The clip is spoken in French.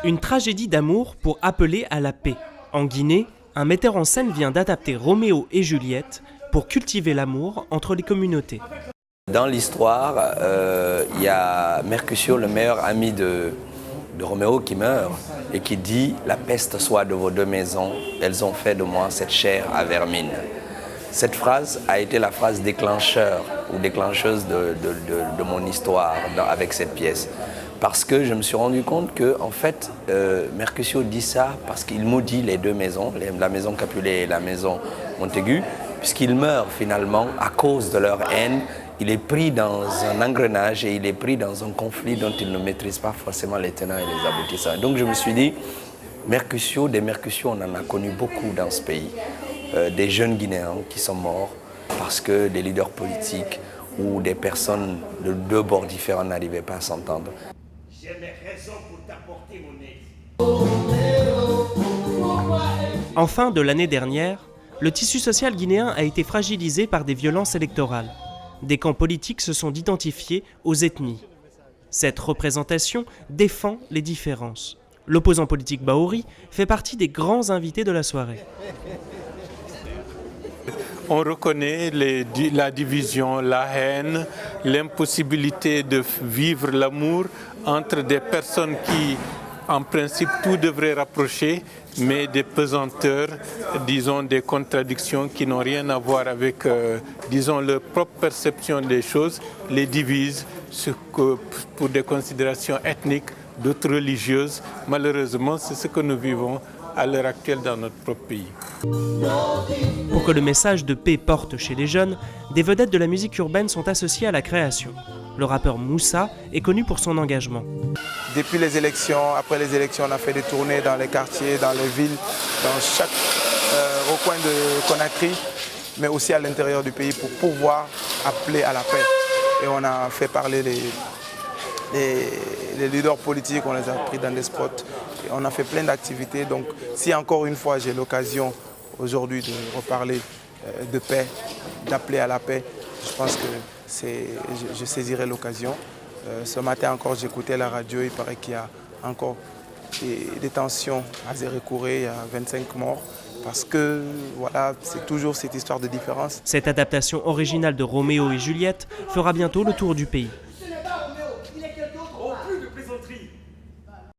Une tragédie d'amour pour appeler à la paix. En Guinée, un metteur en scène vient d'adapter Roméo et Juliette pour cultiver l'amour entre les communautés. Dans l'histoire, il y a Mercutio, le meilleur ami de Roméo, qui meurt et qui dit « La peste soit de vos deux maisons, elles ont fait de moi cette chair à vermine ». Cette phrase a été la phrase déclencheur ou déclencheuse de mon histoire avec cette pièce. Parce que je me suis rendu compte que, en fait, Mercutio dit ça parce qu'il maudit les deux maisons, la maison Capulet et la maison Montaigu, puisqu'ils meurent finalement à cause de leur haine. Il est pris dans un engrenage et il est pris dans un conflit dont il ne maîtrise pas forcément les tenants et les aboutissants. Donc je me suis dit, des Mercutio, on en a connu beaucoup dans ce pays. Des jeunes Guinéens qui sont morts parce que des leaders politiques ou des personnes de deux bords différents n'arrivaient pas à s'entendre. J'ai mes raisons pour t'apporter mon aide. En fin de l'année dernière, le tissu social guinéen a été fragilisé par des violences électorales. Des camps politiques se sont identifiés aux ethnies. Cette représentation défend les différences. L'opposant politique Bahouri fait partie des grands invités de la soirée. On reconnaît la division, la haine, l'impossibilité de vivre l'amour entre des personnes qui, en principe, tout devrait rapprocher, mais des pesanteurs, disons des contradictions qui n'ont rien à voir avec, disons, leur propre perception des choses, les divisent pour des considérations ethniques, d'autres religieuses. Malheureusement, c'est ce que nous vivons à l'heure actuelle dans notre propre pays. Pour que le message de paix porte chez les jeunes, des vedettes de la musique urbaine sont associées à la création. Le rappeur Moussa est connu pour son engagement. Depuis les élections, après les élections, on a fait des tournées dans les quartiers, dans les villes, dans chaque recoin de Conakry, mais aussi à l'intérieur du pays pour pouvoir appeler à la paix. Et on a fait parler les leaders politiques, on les a pris dans des spots. Et on a fait plein d'activités. Donc si encore une fois j'ai l'occasion aujourd'hui de reparler de paix, d'appeler à la paix, je pense que je saisirai l'occasion. Ce matin encore, j'écoutais la radio, il paraît qu'il y a encore des tensions à Zérékouré, il y a 25 morts. Parce que voilà, c'est toujours cette histoire de différence. Cette adaptation originale de Roméo et Juliette fera bientôt le tour du pays.